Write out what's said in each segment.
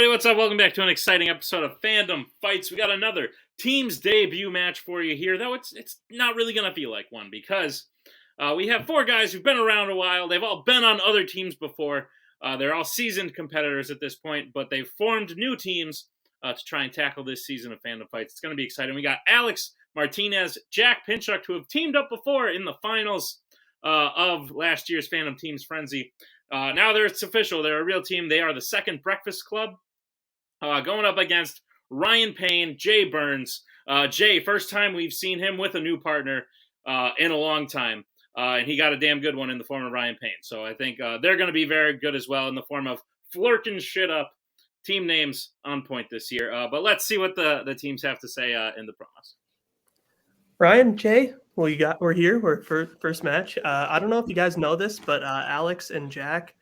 everybody, what's up? Welcome back to an exciting episode of Fandom Fights. We got another team's debut match for you here, though it's not really going to feel like one because we have four guys who've been around a while. They've all been on other teams before. They're all seasoned competitors at this point, but they've formed new teams to try and tackle this season of Fandom Fights. It's going to be exciting. We got Alex Martinez, Jack Pinchuk, who have teamed up before in the finals of last year's Fandom Teams Frenzy. Now it's official. They're a real team. They are the Second Breakfast Club, going up against Ryan Payne, Jay Burns. Jay, first time we've seen him with a new partner in a long time. And he got a damn good one in the form of Ryan Payne. So I think they're going to be very good as well in the form of Flerken shit up. Team names on point this year. But let's see what the teams have to say in the promos. Ryan, Jay, we're here. We're first match. I don't know if you guys know this, but Alex and Jack,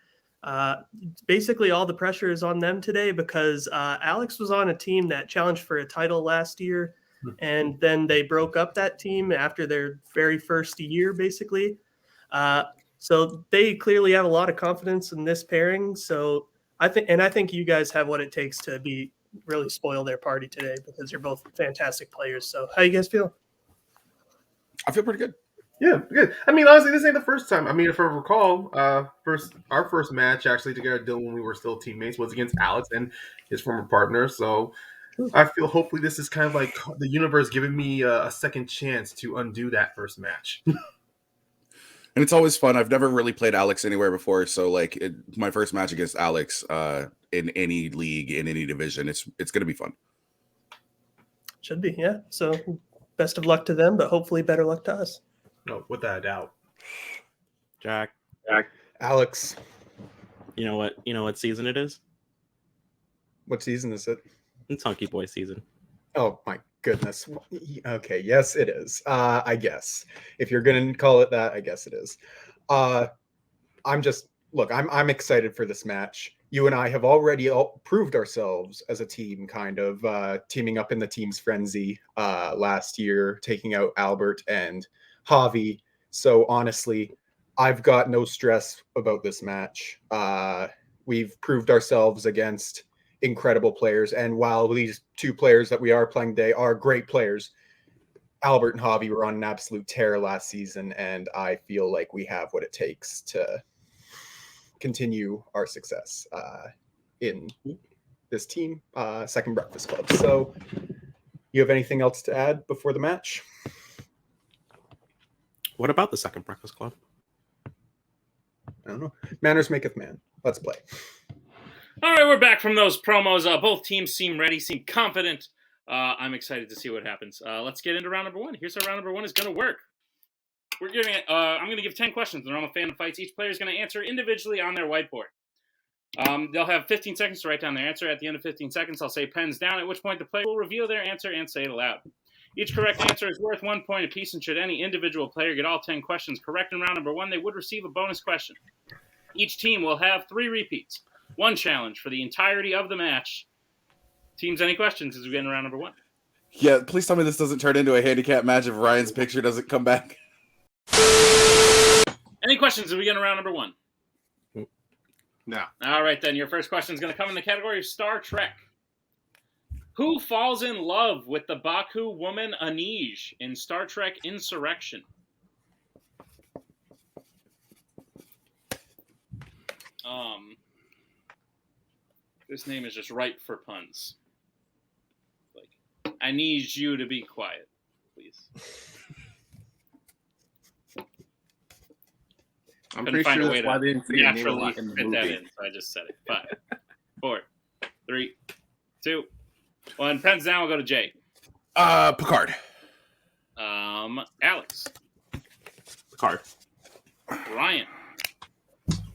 basically all the pressure is on them today because Alex was on a team that challenged for a title last year, and then they broke up that team after their very first year, basically. So they clearly have a lot of confidence in this pairing. So I think you guys have what it takes to really spoil their party today because you're both fantastic players. So how you guys feel? I feel pretty good. Yeah, good. I mean, honestly, this ain't the first time. I mean, if I recall, our first match actually together, Dylan, when we were still teammates, was against Alex and his former partner. So I feel hopefully this is kind of like the universe giving me a second chance to undo that first match. And it's always fun. I've never really played Alex anywhere before, so my first match against Alex in any league, in any division, it's going to be fun. Should be, yeah. So best of luck to them, but hopefully better luck to us. No, without a doubt. Jack, Alex. You know what season it is? What season is it? It's Hunky Boy season. Oh my goodness. Okay, yes it is. I guess. If you're gonna call it that, I guess it is. I'm excited for this match. You and I have already proved ourselves as a team, kind of teaming up in the Team's Frenzy last year, taking out Albert and Javi. So honestly, I've got no stress about this match. We've proved ourselves against incredible players, and while these two players that we are playing today are great players, Albert and Javi were on an absolute tear last season, and I feel like we have what it takes to continue our success in this team, Second Breakfast Club. So you have anything else to add before the match? What about the Second Breakfast Club? I don't know. Manners maketh man. Let's play. All right, we're back from those promos. Both teams seem ready, seem confident. I'm excited to see what happens. Let's get into round number one. Here's how round number one is going to work. We're giving it. I'm going to give 10 questions. They're on a Fandom Fights. Each player is going to answer individually on their whiteboard. They'll have 15 seconds to write down their answer. At the end of 15 seconds, I'll say pens down, at which point the player will reveal their answer and say it aloud. Each correct answer is worth 1 point apiece, and should any individual player get all 10 questions correct in round number one, they would receive a bonus question. Each team will have 3 repeats, 1 challenge for the entirety of the match. Teams, any questions as we get into round number one? Yeah, please tell me this doesn't turn into a handicap match if Ryan's picture doesn't come back. Any questions as we get into round number one? No. All right, then. Your first question is going to come in the category of Star Trek. Who falls in love with the Baku woman Anej in Star Trek Insurrection? This name is just ripe for puns. I need you to be quiet, please. I'm Couldn't pretty find sure a way that's why to they didn't say your name a naturally lot in the fit that movie. in, so I just said it. 5, 4, 3, 2, 1. Pens down. We'll go to Jay. Picard. Alex. Picard. Ryan.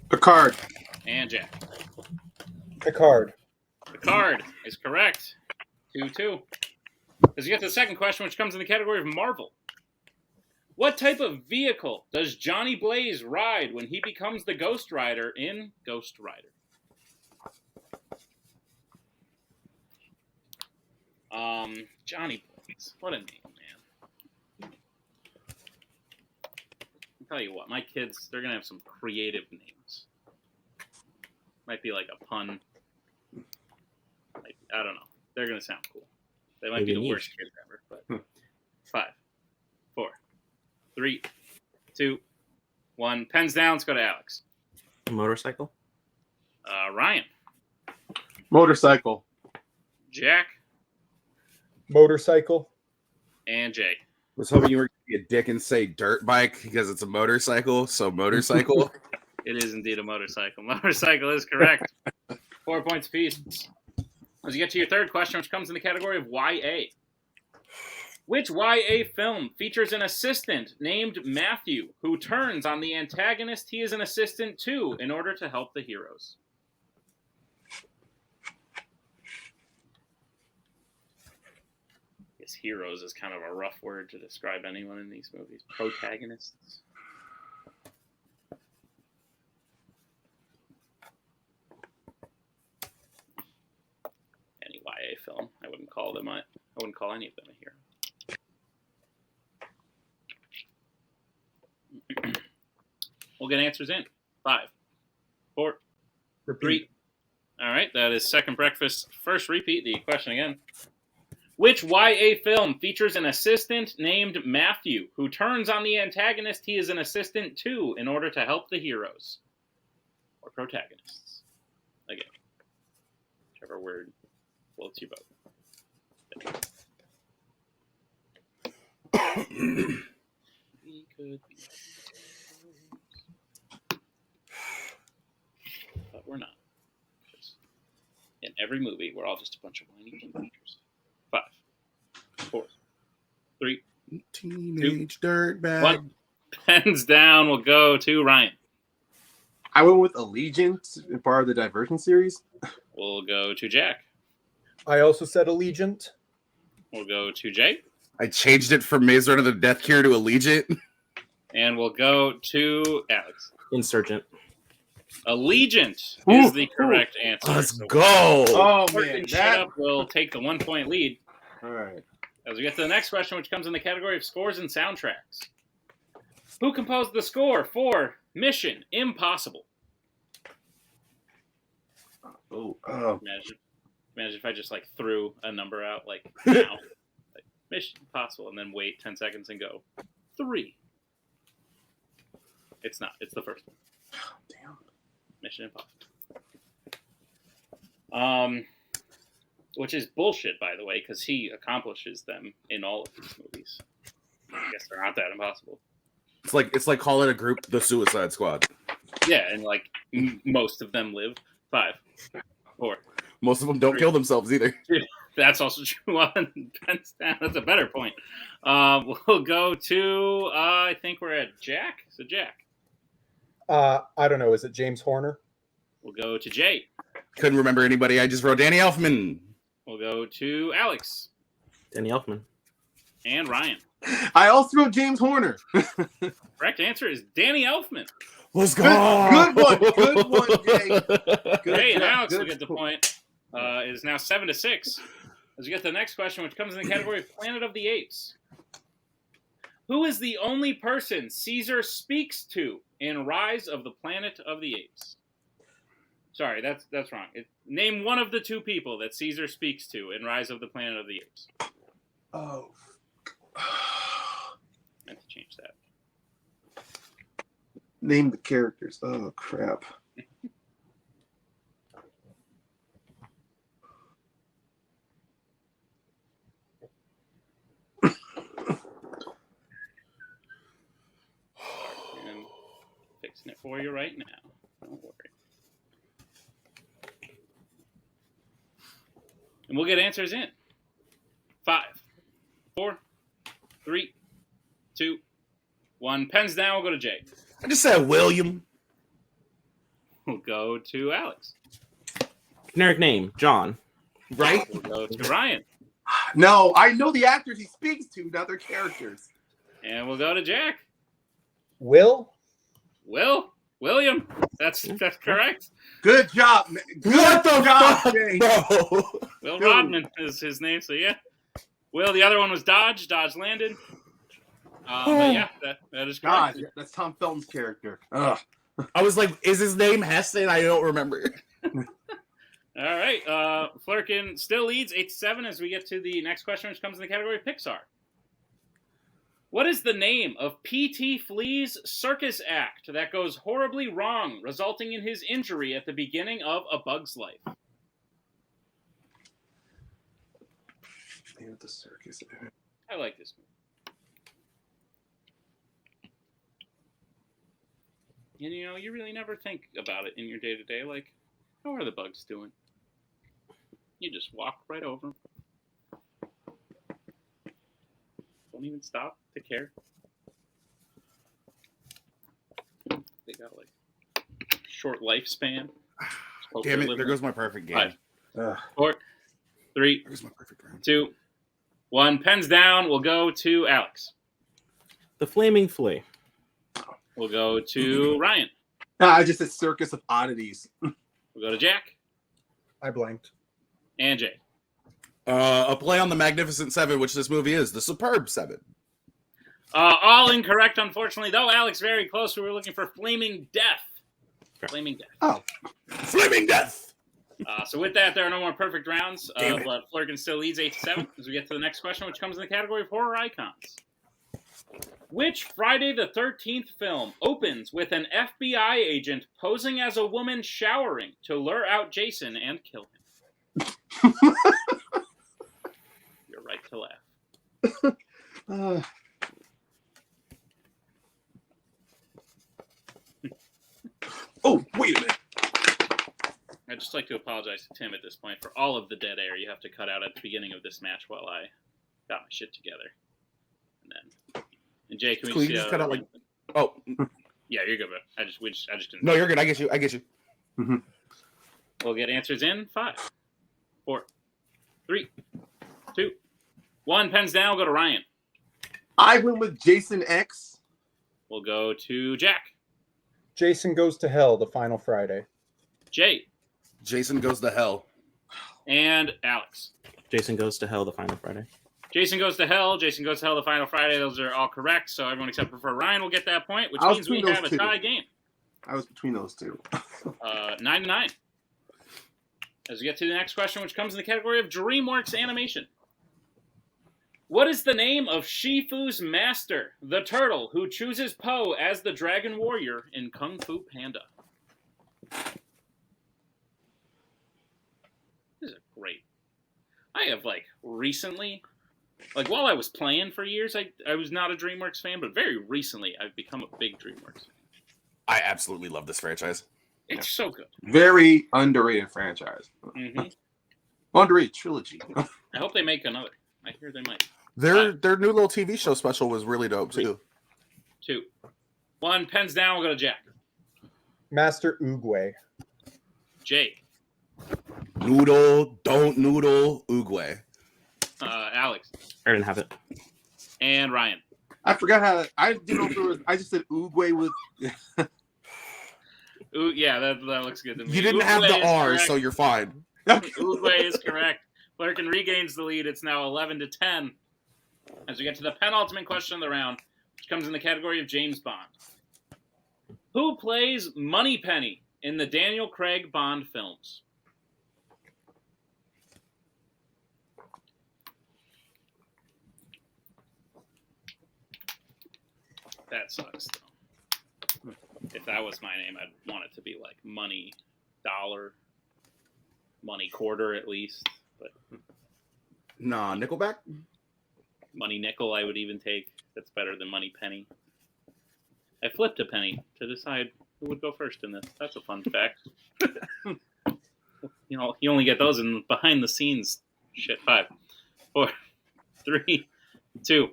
Picard. And Jack. Picard. Picard is correct. 2-2. As you get to the second question, which comes in the category of Marvel. What type of vehicle does Johnny Blaze ride when he becomes the Ghost Rider in Ghost Rider? Johnny Blaze. What a name, man. I'll tell you what, my kids, they're going to have some creative names. Might be like a pun. I don't know. They're gonna sound cool. They might Maybe be the niche. worst kids ever. But 5, 4, 3, 2, 1. Pens down. Let's go to Alex. Motorcycle. Ryan, Motorcycle. Jack, Motorcycle. and Jay. Was hoping you were going to be a dick and say dirt bike because it's a motorcycle. So motorcycle. It is indeed a motorcycle. Motorcycle is correct. 4 points apiece. As you get to your third question, which comes in the category of YA. Which YA film features an assistant named Matthew who turns on the antagonist he is an assistant to in order to help the heroes? I guess heroes is kind of a rough word to describe anyone in these movies. Protagonists. Any YA film. I wouldn't call any of them a hero. We'll get answers in. 5, 4, 3. All right, that is second breakfast. First repeat. The question again. Which YA film features an assistant named Matthew who turns on the antagonist he is an assistant to in order to help the heroes? Or protagonists. Again, whichever word floats your boat. We could be but we're not. In every movie, we're all just a bunch of whiny teenagers. 5, 4, 3, Teenage dirtbag. 1. Pens down. We'll go to Ryan. I went with Allegiant, part of the Divergent series. We'll go to Jack. I also said Allegiant. We'll go to Jay. I changed it from Maze Runner: The Death Cure to Allegiant. And we'll go to Alex. Insurgent. Allegiant is the correct answer. Let's So go. Oh Flerken man, shut up will take the 1 point lead. All right. As we get to the next question, which comes in the category of scores and soundtracks. Who composed the score for Mission Impossible? Oh, Imagine if I just like threw a number out like now. Like Mission Impossible, and then wait 10 seconds and go 3. It's not. It's the first one. damn. Mission Impossible. Which is bullshit, by the way, because he accomplishes them in all of these movies. I guess they're not that impossible. It's like calling a group the Suicide Squad. Yeah, and like most of them live. 5, 4. Most of them don't kill themselves either. That's also true on Pens Down. That's a better point. We'll go to, I think we're at Jack. So Jack. I don't know. Is it James Horner? We'll go to Jay. Couldn't remember anybody. I just wrote Danny Elfman. We'll go to Alex. Danny Elfman. And Ryan. I also wrote James Horner. Correct answer is Danny Elfman. Let's go. Good one. Good one, Jay. Good Jay and job. Alex will Good. get the point. It is now 7-6. As we get to the next question, which comes in the category of Planet of the Apes. Who is the only person Caesar speaks to in Rise of the Planet of the Apes? Sorry, that's wrong. Name one of the 2 people that Caesar speaks to in Rise of the Planet of the Apes. Oh. I have to change that. Name the characters. Oh crap. I'm fixing it for you right now. Don't worry. And we'll get answers in. 5, 4, 3, 2, 1. Pens down. We'll go to Jay. I just said William. We'll go to Alex. Generic name, John. Right? We'll go to Ryan. No, I know the actors he speaks to, not their characters. And we'll go to Jack. William. That's correct. Good job, man. Good What the job, fuck, Jay. bro? Will Dude. Rodman is his name, so yeah. Will, the other one was Dodge. Dodge landed. But yeah, that is correct. God, that's Tom Felton's character. Ugh. I was like, is his name Heston? I don't remember. All All right. Flerken still leads 8-7 as we get to the next question, which comes in the category of Pixar. What is the name of P.T. Flea's circus act that goes horribly wrong, resulting in his injury at the beginning of A Bug's Life? Name of the circus. I like this movie. And, you know, you really never think about it in your day-to-day. Like, how are the bugs doing? You just walk right over them. Don't even stop to care. They got, like, short lifespan. Damn it, there goes my perfect game. 5, 4, 3, There's my perfect round. 2, 1. Pens down. We'll go to Alex. The Flaming Flea. We'll go to Ryan. I just said Circus of Oddities. We'll go to Jack. I blanked. And Jay. A play on the Magnificent Seven, which this movie is, the Superb Seven. All incorrect, unfortunately. Though Alex very close. We were looking for Flaming Death. Flaming Death. Oh. Flaming Death! So with that, there are no more perfect rounds. Damn it. But Flerken still leads 8-7 as we get to the next question, which comes in the category of horror icons. Which Friday the 13th film opens with an FBI agent posing as a woman showering to lure out Jason and kill him? You're right to laugh. Oh, wait a minute. I'd just like to apologize to Tim at this point for all of the dead air you have to cut out at the beginning of this match while I got my shit together. And Jay, can we Cool, you see? just cut out like. Oh. Yeah, you're good, bro. I just didn't. No, you're good. I get you. Mm-hmm. We'll get answers in 5, 4, 3, 2, 1. Pens down. We'll go to Ryan. I went with Jason X. We'll go to Jack. Jason Goes to Hell, the final Friday. Jay. Jason Goes to Hell. And Alex. Jason Goes to Hell, the final Friday. Jason Goes to Hell. Jason Goes to Hell, the final Friday. Those are all correct. So everyone except for Ryan will get that point, which I was means we between have those a two. tie game. I was between those two. 9-9. As we get to the next question, which comes in the category of DreamWorks animation. What is the name of Shifu's master, the turtle, who chooses Po as the dragon warrior in Kung Fu Panda? This is great. I have, recently, while I was playing for years, I was not a DreamWorks fan, but very recently I've become a big DreamWorks fan. I absolutely love this franchise. It's so good. Very underrated franchise. Mm-hmm. Underrated trilogy. I hope they make another. I hear they might. Their new little TV show special was really dope, too. 2, 1. Pens down. We'll go to Jack. Master Oogway. Jay. Noodle, don't noodle, Oogway. Alex. I didn't have it. And Ryan. I forgot how. I didn't know if there was. I just said Oogway with. Ooh, yeah, that looks good to me. You didn't have the Oogway is R, correct. so you're fine. Oogway is correct. Flerken regains the lead. It's now 11-10. As we get to the penultimate question of the round, which comes in the category of James Bond. Who plays Moneypenny in the Daniel Craig Bond films? That sucks, though. If that was my name, I'd want it to be like Money Dollar, Money Quarter at least. But Nah, Nickelback? Money Nickel I would even take. That's better than Money Penny. I flipped a penny to decide who would go first in this. That's a fun fact. You know, you only get those in behind the scenes shit. 5, 4, 3, 2,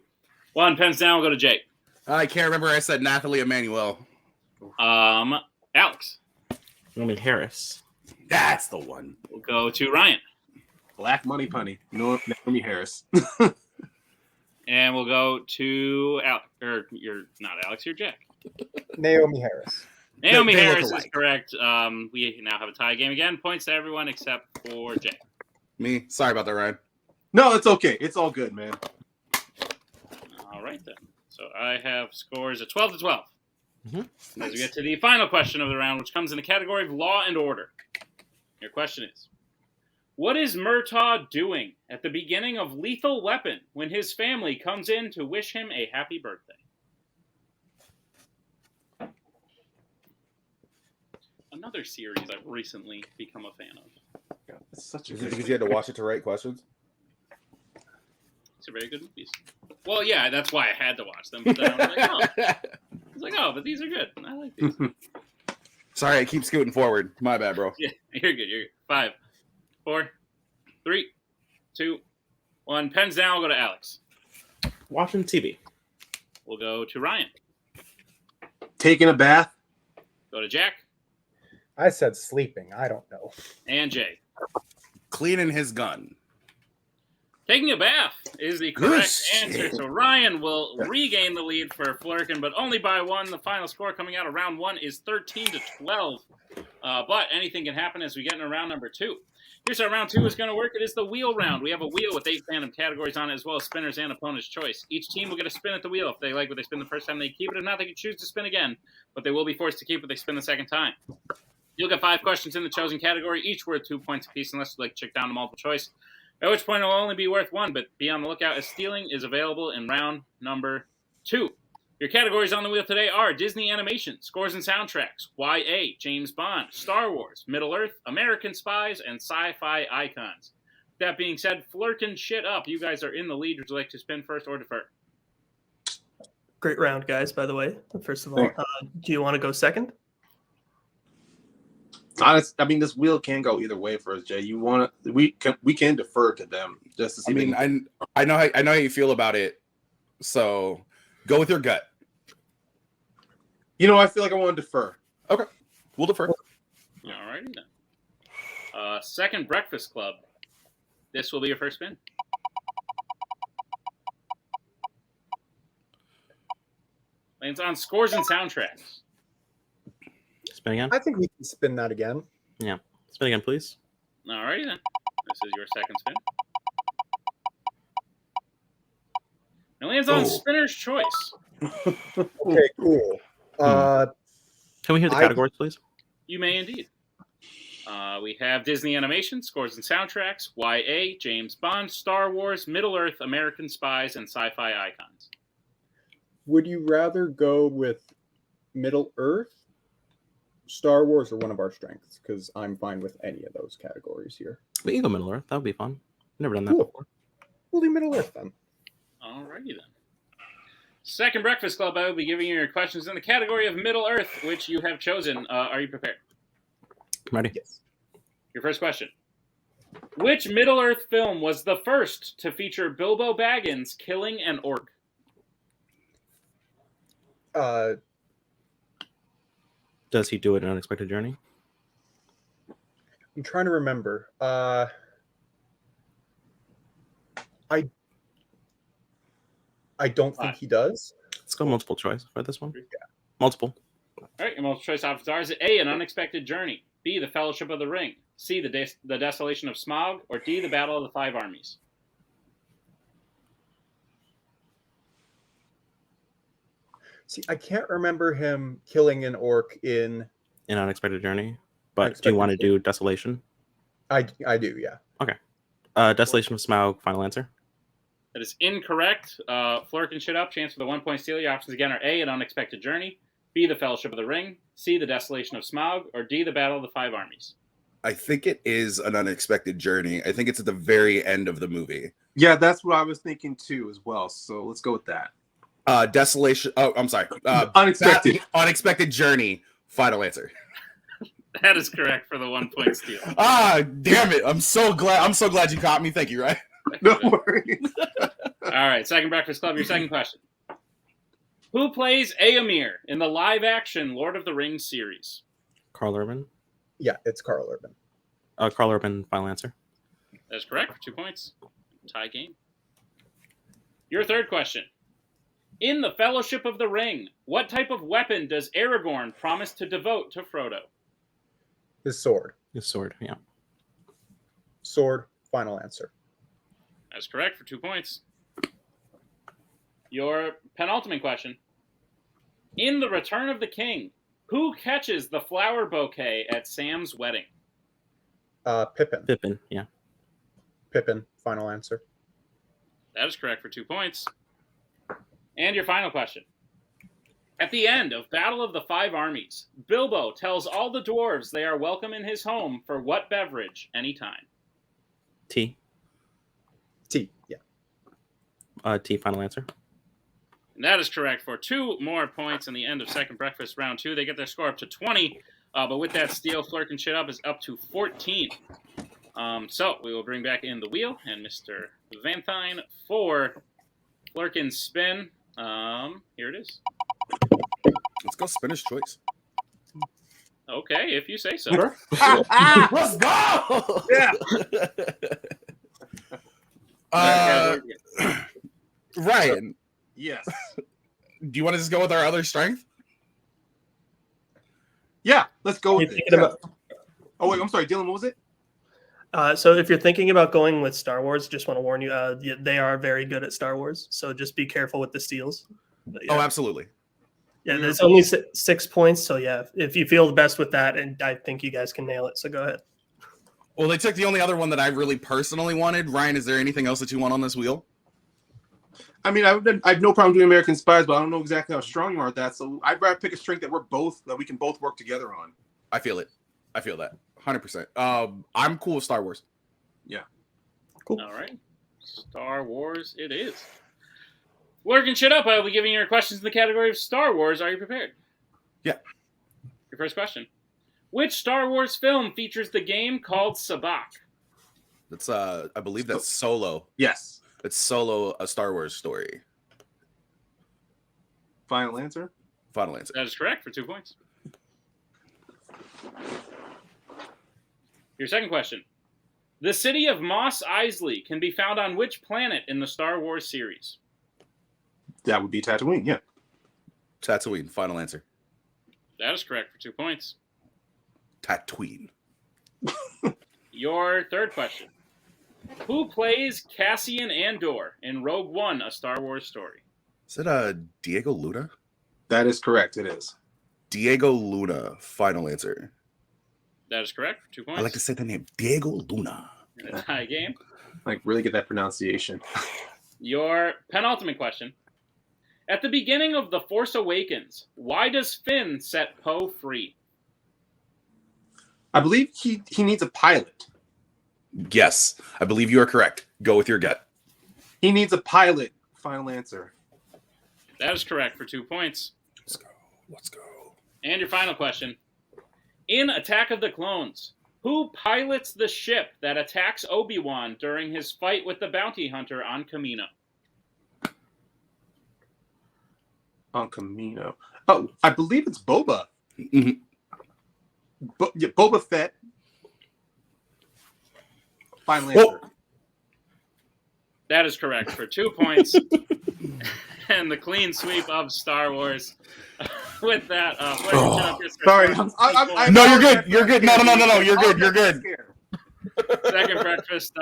1. Pens down. We'll go to Jay. I can't remember. I said Nathalie Emmanuel. Alex. Roman Harris. That's the one. We'll go to Ryan. Black Money Punny. Naomi Harris. And we'll go to Alex. Or you're not Alex, you're Jack. Naomi Harris. Naomi They look Harris is alike. correct. We now have a tie game again. Points to everyone except for Jay. Me. Sorry about that, Ryan. No, it's okay. It's all good, man. All right, then. So I have scores at 12-12. Mhm. As we get to the final question of the round, which comes in the category of Law and Order. Your question is, What is Murtaugh doing at the beginning of Lethal Weapon when his family comes in to wish him a happy birthday? Another series I've recently become a fan of. God, it's such a Is it good because you had to watch it to write questions? These are very good movies. Well, yeah, that's why I had to watch them. But then I was like, oh, but these are good. I like these. Sorry, I keep scooting forward. My bad, bro. Yeah, you're good. You're good. 5, 4, 3, 2, 1. Pens down. We'll go to Alex. Watching TV. We'll go to Ryan. Taking a bath. Go to Jack. I said sleeping. I don't know. And Jay. Cleaning his gun. Taking a bath is the correct Good answer. shit. So Ryan will regain the lead for Flerken, but only by 1. The final score coming out of round 1 is 13-12. But anything can happen as we get into round number 2. Here's how round 2 is going to work. It is the wheel round. We have a wheel with 8 fandom categories on it, as well as spinners and opponent's choice. Each team will get a spin at the wheel. If they like what they spin the first time, they keep it. If not, they can choose to spin again, but they will be forced to keep what they spin the second time. You'll get 5 questions in the chosen category, each worth 2 points apiece, unless you like to check down to multiple choice. At which point it will only be worth 1, but be on the lookout as stealing is available in round number 2. Your categories on the wheel today are Disney Animation, Scores and Soundtracks, YA, James Bond, Star Wars, Middle-earth, American Spies, and Sci-Fi Icons. That being said, Flerken shit up. You guys are in the lead. Would you like to spin first or defer? Great round, guys, by the way. First of all, do you want to go second? Honest, I mean, this wheel can go either way for us, Jay. You want to? We can defer to them just to see. I mean, I know how you feel about it. So go with your gut. You know, I feel like I want to defer. Okay, we'll defer. All righty then. Second Breakfast Club. This will be your first spin. Lands on Scores and Soundtracks. Spin again? I think we can spin that again. Yeah. Spin again, please. All righty then. This is your second spin. It lands on Spinner's Choice. Okay, cool. Can we hear the categories, please? You may indeed. We have Disney Animation, Scores and Soundtracks, YA, James Bond, Star Wars, Middle-earth, American Spies, and Sci-Fi Icons. Would you rather go with Middle-earth, Star Wars, or one of our strengths? Because I'm fine with any of those categories here. We can go Middle Earth. That would be fun. Never done that Cool. before. We'll do Middle-earth then. Alrighty then. Second Breakfast Club, I will be giving you your questions in the category of Middle-earth, which you have chosen. Are you prepared? I'm ready. Yes. Your first question. Which Middle-earth film was the first to feature Bilbo Baggins killing an orc? Does he do it in an Unexpected Journey? I'm trying to remember. I don't think he does. Let's go multiple choice for this one. Yeah. Multiple. All right, your multiple choice options are: is it A, An Unexpected Journey, B, The Fellowship of the Ring, C, The Desolation of Smaug, or D, The Battle of the Five Armies? See, I can't remember him killing an orc in. In Unexpected Journey. But Unexpected do you want to Journey. do Desolation? I do, yeah. Desolation of Smaug, final answer. That is incorrect. Flerken shit up. Chance for the 1 point steal. Your options again are A, An Unexpected Journey, B, The Fellowship of the Ring, C, The Desolation of Smaug, or D, The Battle of the Five Armies. I think it is An Unexpected Journey. I think it's at the very end of the movie. Yeah, that's what I was thinking too, as well. So let's go with that. Desolation. Oh, I'm sorry. Unexpected. Unexpected Journey. Final answer. That is correct for the 1 point steal. Damn it! I'm so glad you caught me. Thank you. Right. No worries. All right, Second Breakfast Club, your second question. Who plays Éomer in the live-action Lord of the Rings series? Carl Urban. Yeah, it's Carl Urban. Carl Urban, final answer. That is correct for 2 points. Tie game. Your third question. In the Fellowship of the Ring, what type of weapon does Aragorn promise to devote to Frodo? His sword. His sword, yeah. Sword, final answer. That's correct for 2 points. Your penultimate question. In The Return of the King, who catches the flower bouquet at Sam's wedding? Pippin. Pippin, yeah. Pippin, final answer. That is correct for 2 points. And your final question. At the end of Battle of the Five Armies, Bilbo tells all the dwarves they are welcome in his home for what beverage anytime? T. T, yeah. T, final answer. And that is correct for 2 more points in the end of second breakfast round 2. They get their score up to 20, but with that steal, Flerken shit up is up to 14. So we will bring back in the wheel and Mr. Vanthine for Flerken's spin. Here it is. Let's go spinach choice. Okay, if you say so. Sure. Let's go. Yeah. Ryan, Yes. do you want to just go with our other strength? Yeah. Let's go You're with it. thinking about- Oh wait, I'm sorry, Dylan. What was it? So if you're thinking about going with Star Wars, just want to warn you, they are very good at Star Wars. So just be careful with the steals. But yeah. Oh, absolutely. Yeah, there's only 6 points. So yeah, if you feel the best with that, and I think you guys can nail it. So go ahead. Well, they took the only other one that I really personally wanted. Ryan, is there anything else that you want on this wheel? I mean, I have no problem doing American Spies, but I don't know exactly how strong you are at that. So I'd rather pick a strength that we can both work together on. I feel it. I feel that 100%. I'm cool with Star Wars. Yeah. Cool. All right. Star Wars it is. Lurking shit up, I will be giving you your questions in the category of Star Wars. Are you prepared? Yeah. Your first question. Which Star Wars film features the game called Sabacc? That's I believe that's Solo. Yes. It's Solo, a Star Wars story. Final answer. Final answer. That is correct for 2 points. Your second question. The city of Mos Eisley can be found on which planet in the Star Wars series? That would be Tatooine. Yeah. Tatooine. Final answer. That is correct for 2 points. Tatooine. Your third question. Who plays Cassian Andor in Rogue One, a Star Wars story? Is it Diego Luna? That is correct. It is. Diego Luna. Final answer. That is correct for 2 points. I like to say the name Diego Luna. In a tie game. Like, really get that pronunciation. Your penultimate question. At the beginning of The Force Awakens, why does Finn set Poe free? I believe he needs a pilot. Yes, I believe you are correct. Go with your gut. He needs a pilot. Final answer. That is correct for 2 points. Let's go. Let's go. And your final question. In Attack of the Clones, who pilots the ship that attacks Obi-Wan during his fight with the bounty hunter on Kamino? On Camino. Oh, I believe it's Boba. Mhm. Boba Fett. Final answer. That is correct for 2 points. And the clean sweep of Star Wars. With that, Sorry. No, you're good. You're good. No. You're good. You're good. Second breakfast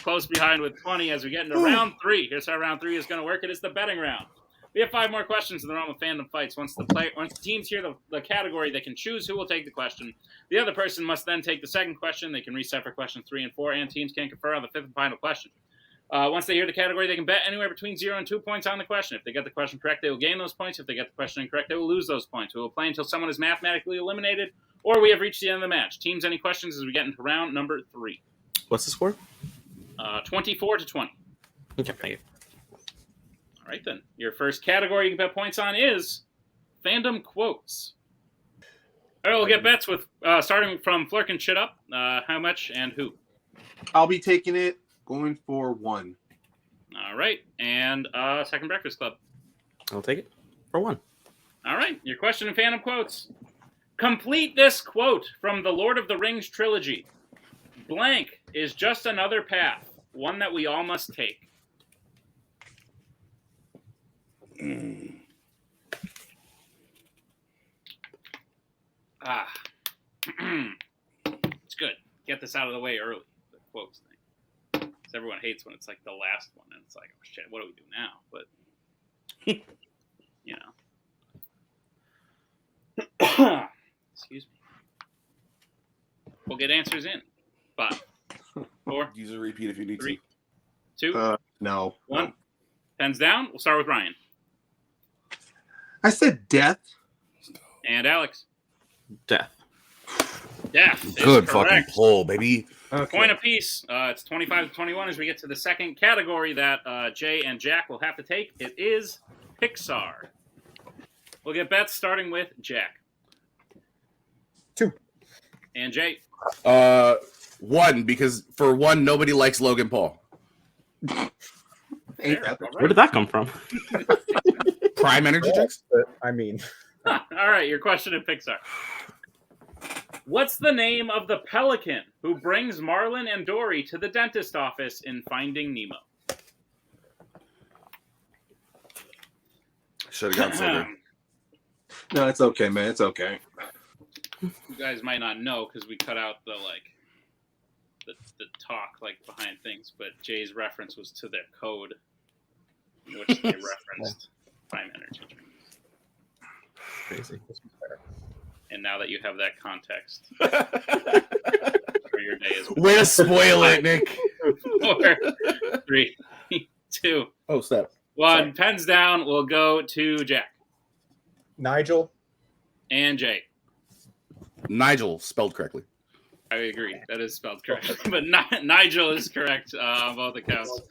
close behind with 20 as we get into round 3. Here's how round 3 is going to work. It is the betting round. We have 5 more questions in the realm of fandom fights. Once the teams hear the category, they can choose who will take the question. The other person must then take the second question. They can reset for questions 3 and 4, and teams can confer on the 5th and final question. Once they hear the category, they can bet anywhere between 0 and 2 points on the question. If they get the question correct, they will gain those points. If they get the question incorrect, they will lose those points. We will play until someone is mathematically eliminated, or we have reached the end of the match. Teams, any questions as we get into round number 3? What's the score? 24 to 20. Okay, thank you. All right, then. Your first category you can bet points on is fandom quotes. All right, we'll get bets with starting from Flerken shit up. How much and who? I'll be taking it. Going for 1. All right, and second breakfast club. I'll take it for 1. All right, your question in fandom quotes. Complete this quote from the Lord of the Rings trilogy. Blank is just another path, one that we all must take. It's good. Get this out of the way early. The quotes thing. 'Cause everyone hates when it's like the last one, and it's like, oh shit, what do we do now? But you know, excuse me. We'll get answers in 5, 4, Use a repeat if you need 3, to. 2, No. 1. Pens down. We'll start with Ryan. I said death. And Alex. Death. Death is Good fucking correct. pull, baby. Okay. Point apiece. It's 25-21 as we get to the second category that Jay and Jack will have to take. It is Pixar. We'll get bets starting with Jack. 2. And Jay. 1, because for 1, nobody likes Logan Paul. Ain't that All Where did that come from? Prime energy drinks? But, I mean, All right, your question in Pixar. What's the name of the pelican who brings Marlin and Dory to the dentist office in Finding Nemo? Should have gone silver. No, it's okay, man. It's okay. You guys might not know because we cut out the talk behind things, but Jay's reference was to their code, in which they referenced Prime Energy drinks. crazy. And now that you have that context, for your day is Way to spoil it, Nick. 4, 3, 2, Oh, step. 1. Sorry. Pens down. We'll go to Jack Nigel. and Jay. Nigel, spelled correctly. I agree. That is spelled correctly. But Nigel is correct on both accounts.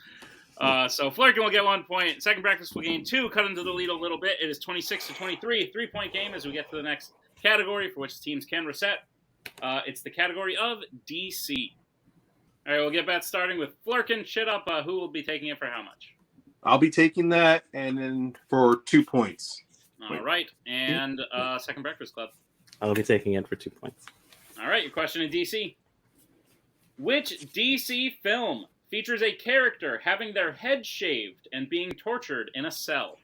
So Flerken will get 1 point. Second breakfast will gain 2. Cut into the lead a little bit. It is 26-23. 3-point game as we get to the next category for which teams can reset. It's the category of DC. All right, we'll get bets starting with Flerken. Shit up. Who will be taking it for how much? I'll be taking that, and then for 2 points. All right. And Second Breakfast Club. I'll be taking it for 2 points. All right, your question in DC. Which DC film features a character having their head shaved and being tortured in a cell?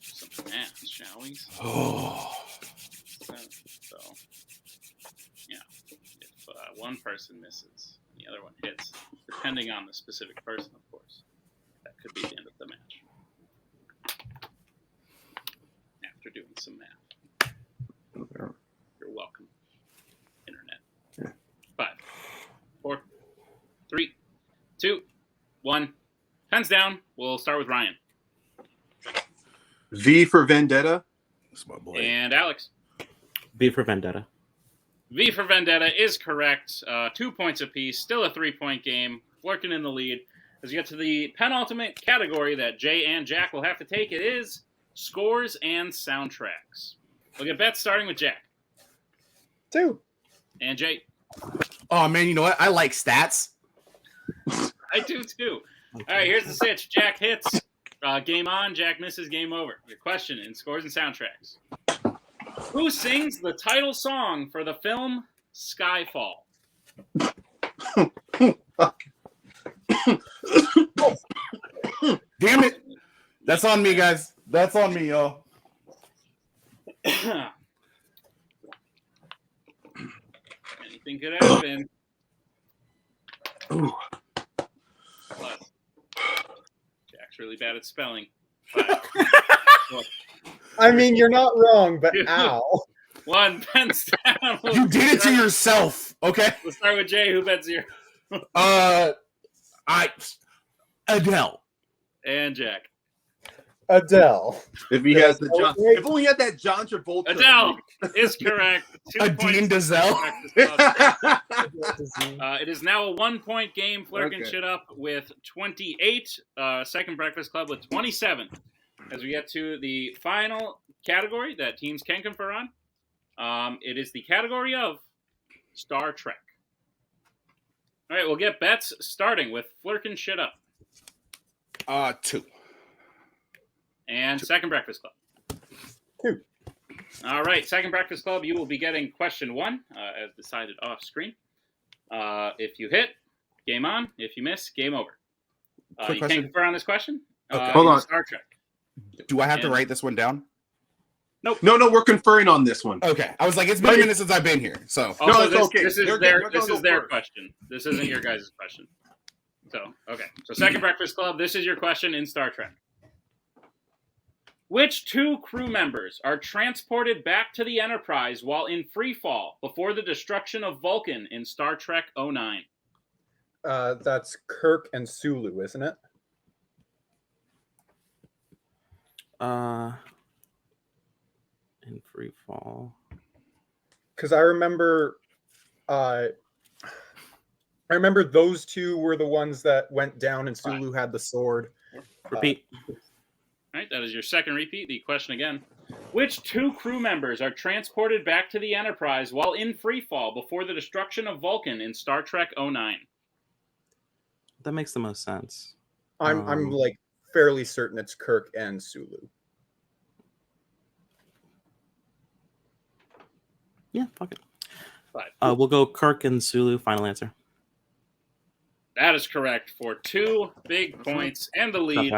Some math, shall we? Oh. So yeah, if one person misses, the other one hits, depending on the specific person, of course. That could be the end of the match. After doing some math. You're welcome, Internet. Yeah. 5, 4, 3, 2, 1. Pens down. We'll start with Ryan. V for Vendetta. That's my boy. And Alex. V for Vendetta. V for Vendetta is correct. 2 points apiece. Still a 3-point game. Flerken in the lead. As you get to the penultimate category that Jay and Jack will have to take, it is scores and soundtracks. We'll get bets starting with Jack. 2. And Jay. Oh, man, you know what? I like stats. I do too. All right, here's the sitch. Jack hits. Game on. Jack misses. Game over. Your question in scores and soundtracks. Who sings the title song for the film Skyfall? Damn it. That's on me, guys. That's on me, y'all. Anything could happen. Ooh. Plus, Jack's really bad at spelling. 5, 4, I mean, you're not wrong, but ow. 1. Pens down. You did it to yourself, okay? We'll start with Jay. Who bets 0? Adele. And Jack. Adele. If he has the John, if only he had that John Travolta. Adele is correct. 2 Adine points. Dazelle. It is now a 1-point game. Flerken Okay. shit up with 28. Second Breakfast Club with 27. As we get to the final category that teams can confer on, it is the category of Star Trek. All right, we'll get bets starting with Flerken shit up. 2. And Second Breakfast Club. 2. All right, Second Breakfast Club, you will be getting question 1, as decided off screen. If you hit, game on. If you miss, game over. Quick You question. can't confer on this question. Okay. Hold on. Star Trek. Do I have to And- write this one down? No, we're conferring on this one. Okay. I was like, it's been a minute since I've been here. So, No, Also, it's this, okay. This is They're their, gonna this go is their first. question. This isn't your guys' question. So, okay. So, Second Breakfast Club, this is your question in Star Trek. Which 2 crew members are transported back to the Enterprise while in free fall before the destruction of Vulcan in Star Trek 09? That's Kirk and Sulu, isn't it? In free fall. Because I remember those 2 were the ones that went down and Sulu had the sword. Repeat. All right, that is your second repeat. The question again. Which 2 crew members are transported back to the Enterprise while in free fall before the destruction of Vulcan in Star Trek 09? That makes the most sense. I'm like fairly certain it's Kirk and Sulu. Yeah, fuck it. 5. We'll go Kirk and Sulu. Final answer. That is correct for 2 big points and the lead.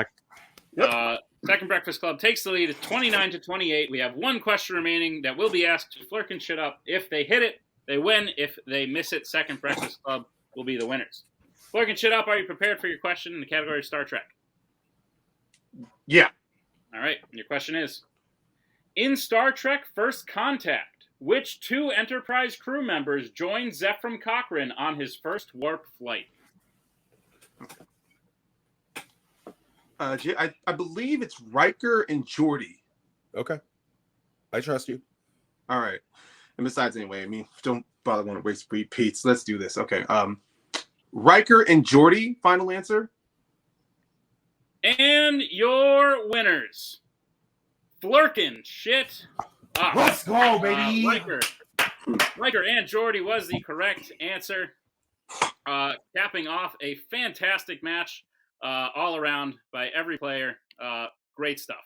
Second Breakfast Club takes the lead at 29-28. We have 1 question remaining that will be asked to Flerken shit up. If they hit it, they win. If they miss it, Second Breakfast Club will be the winners. Flerken shit up, are you prepared for your question in the category of Star Trek? Yeah. All right, your question is, in Star Trek First Contact, which 2 Enterprise crew members joined Zefram Cochrane on his first warp flight? I believe it's Riker and Geordi. Okay. I trust you. All right. And besides, anyway, I mean, don't bother want to waste repeats. Let's do this. Okay. Riker and Geordi, final answer. And your winners, Flerken shit up. Let's go, baby. Riker and Geordi was the correct answer. Capping off a fantastic match all around by every player. Great stuff.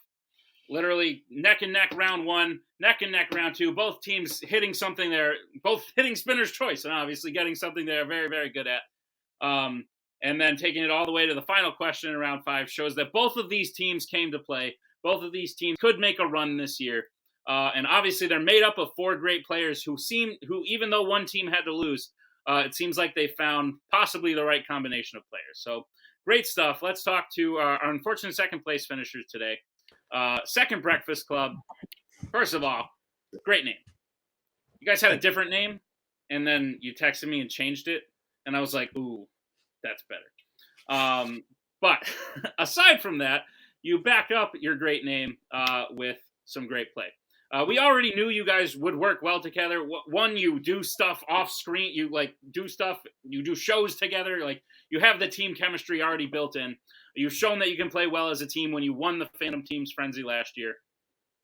Literally neck and neck round 1, neck and neck round 2. Both teams hitting something they're both hitting spinner's choice and obviously getting something they're very, very good at. And then taking it all the way to the final question in round 5 shows that both of these teams came to play. Both of these teams could make a run this year. And obviously they're made up of 4 great players who even though one team had to lose, it seems like they found possibly the right combination of players. So great stuff. Let's talk to our unfortunate second place finishers today. Second Breakfast Club. First of all, great name. You guys had a different name, and then you texted me and changed it, and I was like, ooh, that's better. But aside from that, you back up your great name with some great play. We already knew you guys would work well together. One, you do stuff off screen. You you do shows together. Like, you have the team chemistry already built in. You've shown that you can play well as a team when you won the Fandom Teams Frenzy last year.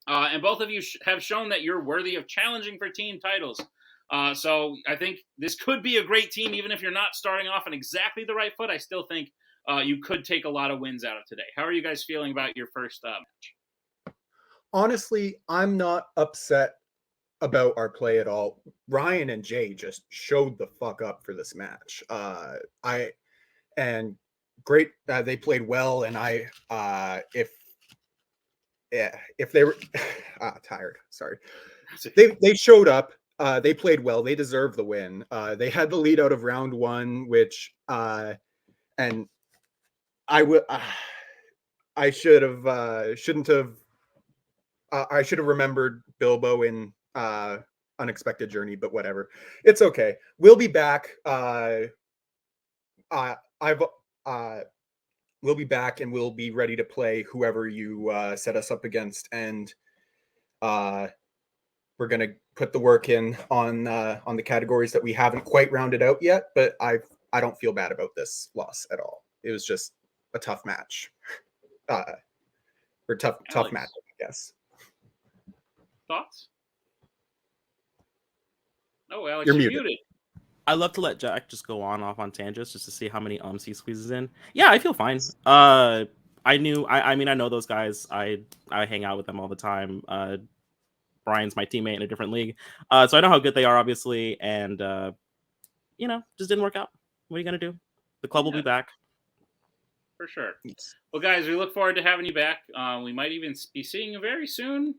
And both of you have shown that you're worthy of challenging for team titles. So I think this could be a great team, even if you're not starting off on exactly the right foot. I still think you could take a lot of wins out of today. How are you guys feeling about your first match? Honestly, I'm not upset about our play at all. Ryan and Jay just showed the fuck up for this match. Great. They played well, and if they were tired, sorry, they showed up. They played well. They deserve the win. They had the lead out of round 1, which and I should have remembered Bilbo in Unexpected Journey, but whatever. It's okay. We'll be back. We'll be back, and we'll be ready to play whoever you set us up against, and we're gonna put the work in on the categories that we haven't quite rounded out yet. But I don't feel bad about this loss at all. It was just a tough match, or tough match, I guess. Thoughts? Oh, Alex, You're you're muted. muted. I love to let Jack just go off on tangents just to see how many he squeezes in. Yeah, I feel fine. I know those guys. I hang out with them all the time. Brian's my teammate in a different league, so I know how good they are, obviously. And just didn't work out. What are you gonna do? The club will be back for sure. Well, guys, we look forward to having you back. We might even be seeing you very soon.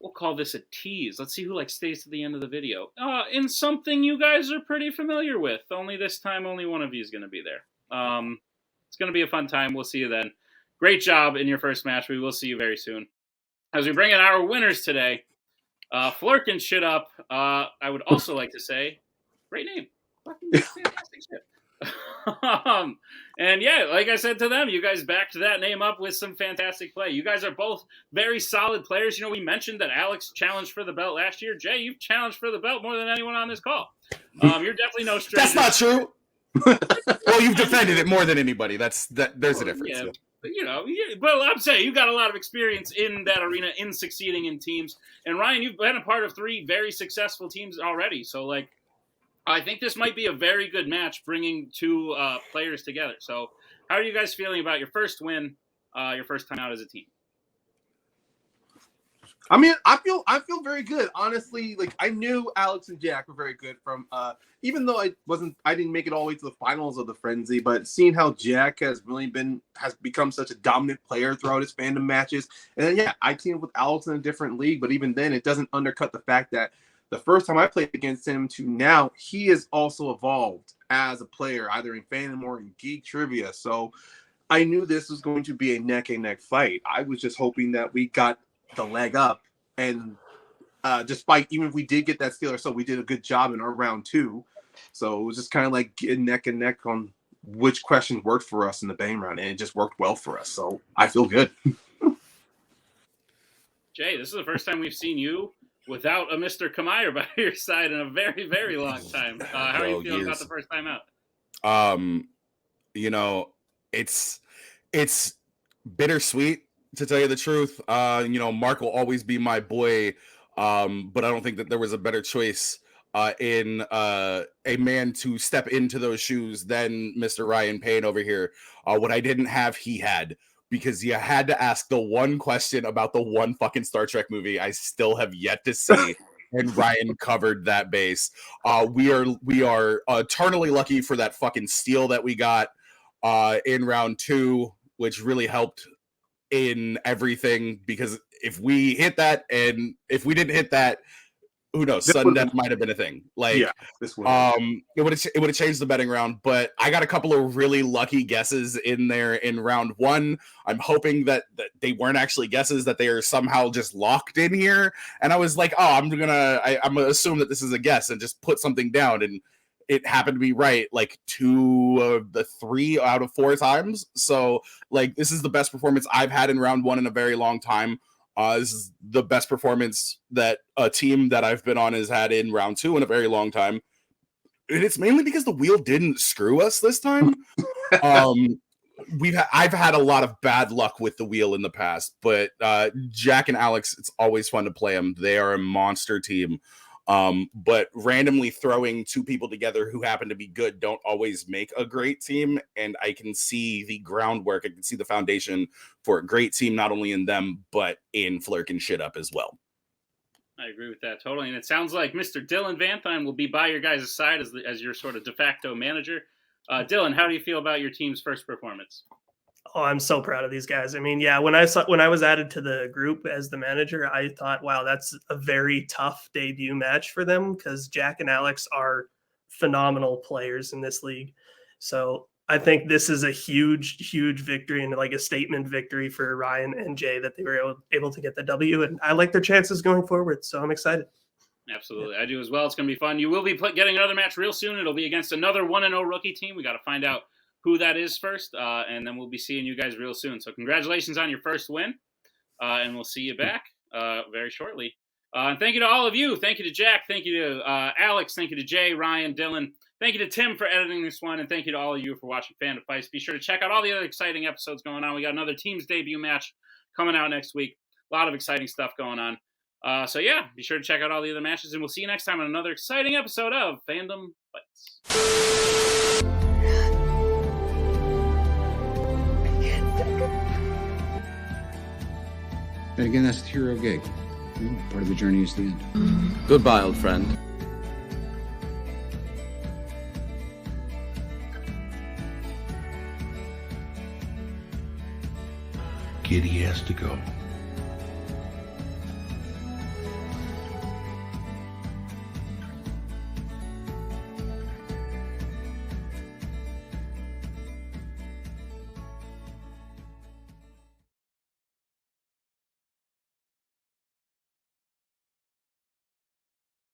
We'll call this a tease. Let's see who stays to the end of the video. In something you guys are pretty familiar with. Only this time, only one of you is going to be there. It's going to be a fun time. We'll see you then. Great job in your first match. We will see you very soon. as we bring in our winners today, Flerken shit up. I would also like to say, great name. Fucking fantastic shit. And yeah, like I said to them, you guys backed that name up with some fantastic play. You guys are both very solid players. You know, we mentioned that Alex challenged for the belt last year. Jay, you've challenged for the belt more than anyone on this call. You're definitely no stranger. That's not true. Well, you've defended it more than anybody. There's a difference. Yeah. But, you know, but I'm saying you got a lot of experience in that arena, in succeeding in teams. And Ryan, you've been a part of 3 very successful teams already. So, like, I think this might be a very good match, bringing 2 players together. So, how are you guys feeling about your first win, your first time out as a team? I mean, I feel very good. Honestly, like I knew Alex and Jack were very good from even though I didn't make it all the way to the finals of the Frenzy, but seeing how Jack has become such a dominant player throughout his Fandom matches. And then yeah, I teamed with Alex in a different league, but even then it doesn't undercut the fact that the first time I played against him to now, he has also evolved as a player, either in Fandom or in Geek Trivia. So I knew this was going to be a neck-and-neck fight. I was just hoping that we got the leg up, and despite even if we did get that steal ourselves, we did a good job in our round 2. So it was just kind of like getting neck and neck on which questions worked for us in the bang round, and it just worked well for us. So I feel good. Jay, this is the first time we've seen you without a Mr. Kamayer by your side in a very, very long time. How are you feeling about the first time out? You know, it's bittersweet, to tell you the truth. You know, Mark will always be my boy, but I don't think that there was a better choice in a man to step into those shoes than Mr. Ryan Payne over here. What I didn't have, he had, because you had to ask the one question about the one fucking Star Trek movie I still have yet to see. And Ryan covered that base. We are eternally lucky for that fucking steal that we got in round 2, which really helped in everything, because if we hit that, and if we didn't hit that, who knows, sudden death might have been a thing. Like, yeah, this it would have changed the betting round. But I got a couple of really lucky guesses in there in round 1. I'm hoping that they weren't actually guesses, that they are somehow just locked in here. And I was like, oh, I'm gonna assume that this is a guess and just put something down, and it happened to be right like 2 of the 3 out of 4 times. So like, this is the best performance I've had in round 1 in a very long time. This is the best performance that a team that I've been on has had in round 2 in a very long time. And it's mainly because the wheel didn't screw us this time. I've had a lot of bad luck with the wheel in the past, but Jack and Alex, it's always fun to play them. They are a monster team. But randomly throwing 2 people together who happen to be good don't always make a great team. And I can see the groundwork. I can see the foundation for a great team, not only in them, but in Flerken shit up as well. I agree with that totally. And it sounds like Mr. Dylan Vanthine will be by your guys' side as your sort of de facto manager. Dylan, how do you feel about your team's first performance? Oh, I'm so proud of these guys. I mean, yeah, when I was added to the group as the manager, I thought, wow, that's a very tough debut match for them, because Jack and Alex are phenomenal players in this league. So I think this is a huge, huge victory, and like a statement victory for Ryan and Jay, that they were able to get the W. And I like their chances going forward. So I'm excited. Absolutely. I do as well. It's going to be fun. You will be getting another match real soon. It'll be against another 1-0 rookie team. We got to find out who that is first, and then we'll be seeing you guys real soon. So congratulations on your first win, and we'll see you back very shortly. And thank you to all of you. Thank you to Jack. Thank you to Alex. Thank you to Jay, Ryan, Dylan. Thank you to Tim for editing this one, and thank you to all of you for watching Fandom Fights. Be sure to check out all the other exciting episodes going on. We got another team's debut match coming out next week. A lot of exciting stuff going on. So yeah, be sure to check out all the other matches, and we'll see you next time on another exciting episode of Fandom Fights. And again, that's the hero gig. Part of the journey is the end. Goodbye, old friend. Kitty has to go.